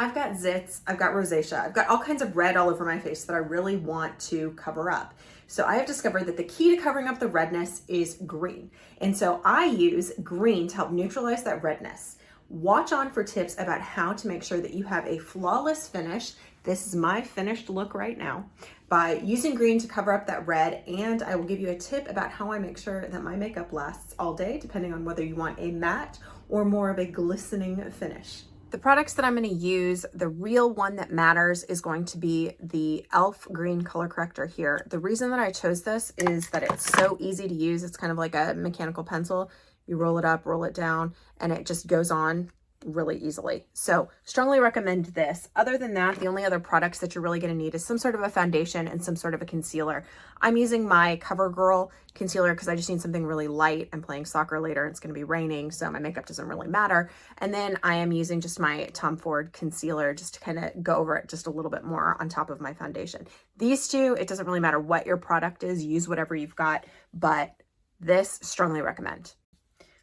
I've got zits, I've got rosacea, I've got all kinds of red all over my face that I really want to cover up. So I have discovered that the key to covering up the redness is green. And so I use green to help neutralize that redness. Watch on for tips about how to make sure that you have a flawless finish. This is my finished look right now by using green to cover up that red. And I will give you a tip about how I make sure that my makeup lasts all day, depending on whether you want a matte or more of a glistening finish. The products that I'm going to use, the real one that matters is going to be the e.l.f. green color corrector here. The reason that I chose this is that it's so easy to use. It's kind of like a mechanical pencil. You roll it up, roll it down, and it just goes on really easily. So strongly recommend this. Other than that, the only other products that you're really going to need is some sort of a foundation and some sort of a concealer. I'm using my CoverGirl concealer because I just need something really light. I'm playing soccer later. It's going to be raining, so my makeup doesn't really matter. And then I am using just my Tom Ford concealer just to kind of go over it just a little bit more on top of my foundation. These two, it doesn't really matter what your product is. Use whatever you've got, but this, strongly recommend.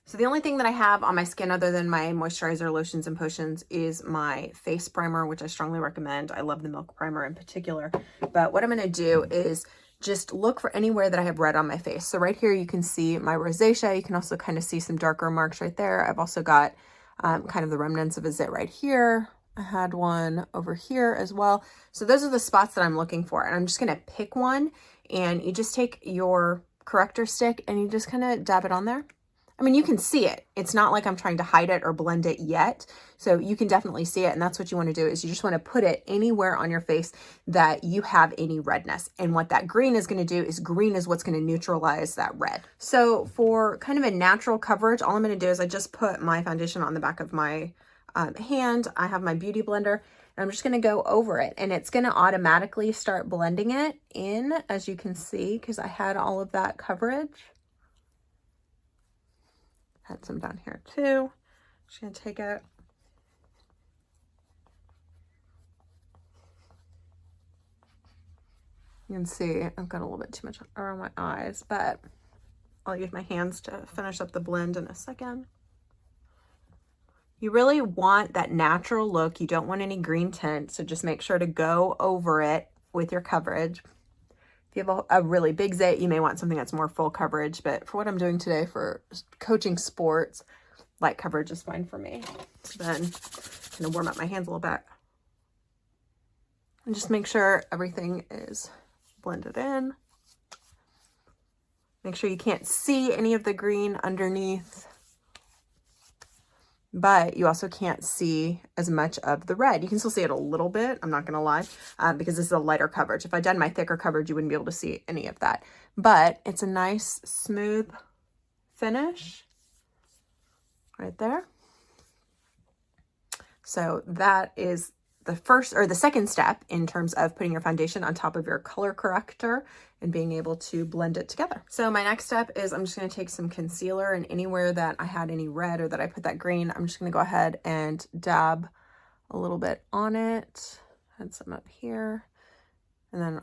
So the only thing that I have on my skin other than my moisturizer, lotions, and potions is my face primer, which I strongly recommend. I love the Milk Primer in particular. But what I'm going to do is just look for anywhere that I have red on my face. So right here you can see my rosacea. You can also kind of see some darker marks right there. I've also got kind of the remnants of a zit right here. I had one over here as well. So those are the spots that I'm looking for. And I'm just going to pick one, and you just take your corrector stick and you just kind of dab it on there. I mean, you can see it. It's not like I'm trying to hide it or blend it yet. So you can definitely see it. And that's what you want to do is you just want to put it anywhere on your face that you have any redness. And what that green is going to do is green is what's going to neutralize that red. So for kind of a natural coverage, all I'm going to do is I just put my foundation on the back of my hand. I have my beauty blender. And I'm just going to go over it, and it's going to automatically start blending it in, as you can see, because I had all of that coverage. Had some down here too. Just gonna take it. You can see I've got a little bit too much around my eyes, but I'll use my hands to finish up the blend in a second. You really want that natural look. You don't want any green tint, so just make sure to go over it with your coverage. If you have a really big zit, you may want something that's more full coverage, but for what I'm doing today for coaching sports, light coverage is fine for me. Then I'm gonna warm up my hands a little bit. And just make sure everything is blended in. Make sure you can't see any of the green underneath, but you also can't see as much of the red. You can still see it a little bit, I'm not gonna lie, because this is a lighter coverage. If I'd done my thicker coverage, you wouldn't be able to see any of that. But it's a nice, smooth finish right there. So that is the first or the second step in terms of putting your foundation on top of your color corrector and being able to blend it together. So my next step is I'm just going to take some concealer, and anywhere that I had any red or that I put that green, I'm just going to go ahead and dab a little bit on it. Had some up here, and then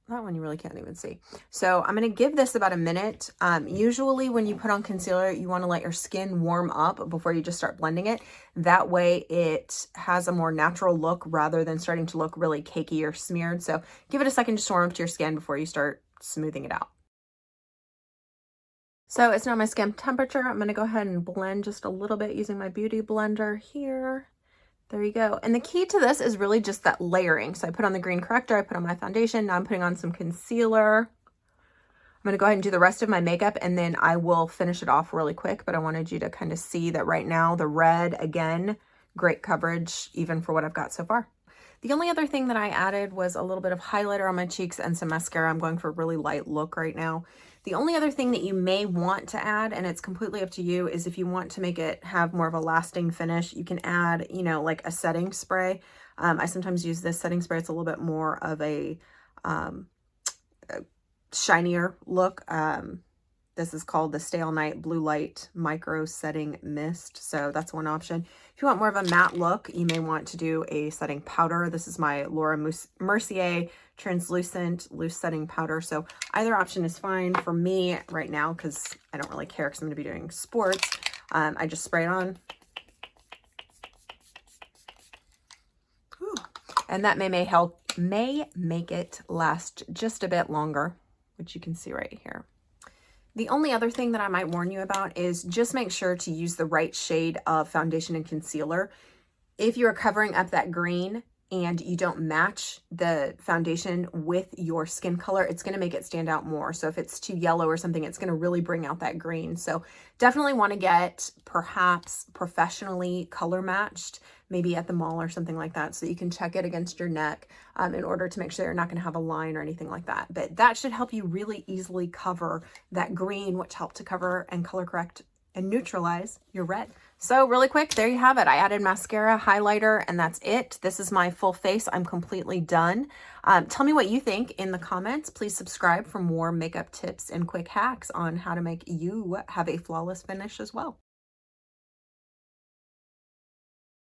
that one you really can't even see. So I'm going to give this about a minute. Usually when you put on concealer, you want to let your skin warm up before you just start blending it. That way it has a more natural look rather than starting to look really cakey or smeared. So give it a second just to warm up to your skin before you start smoothing it out. So it's now my skin temperature. I'm going to go ahead and blend just a little bit using my beauty blender here. There you go. And the key to this is really just that layering. So I put on the green corrector, I put on my foundation, now I'm putting on some concealer. I'm going to go ahead and do the rest of my makeup, and then I will finish it off really quick. But I wanted you to kind of see that right now the red, again, great coverage even for what I've got so far. The only other thing that I added was a little bit of highlighter on my cheeks and some mascara. I'm going for a really light look right now. The only other thing that you may want to add, and it's completely up to you, is if you want to make it have more of a lasting finish, you can add, you know, like a setting spray. I sometimes use this setting spray. It's a little bit more of a shinier look. This is called the Stay All Night Blue Light Micro Setting Mist. So that's one option. If you want more of a matte look, you may want to do a setting powder. This is my Laura Mercier Translucent Loose Setting Powder. So either option is fine for me right now because I don't really care because I'm going to be doing sports. I just spray it on. And that may make it last just a bit longer, which you can see right here. The only other thing that I might warn you about is just make sure to use the right shade of foundation and concealer. If you're covering up that green and you don't match the foundation with your skin color, it's going to make it stand out more. So if it's too yellow or something, it's going to really bring out that green. So definitely want to get perhaps professionally color matched, maybe at the mall or something like that, so you can check it against your neck in order to make sure you're not going to have a line or anything like that. But that should help you really easily cover that green, which helped to cover and color correct and neutralize your red. So really quick, there you have it. I added mascara, highlighter, and that's it. This is my full face. I'm completely done. Tell me what you think in the comments. Please subscribe for more makeup tips and quick hacks on how to make you have a flawless finish as well.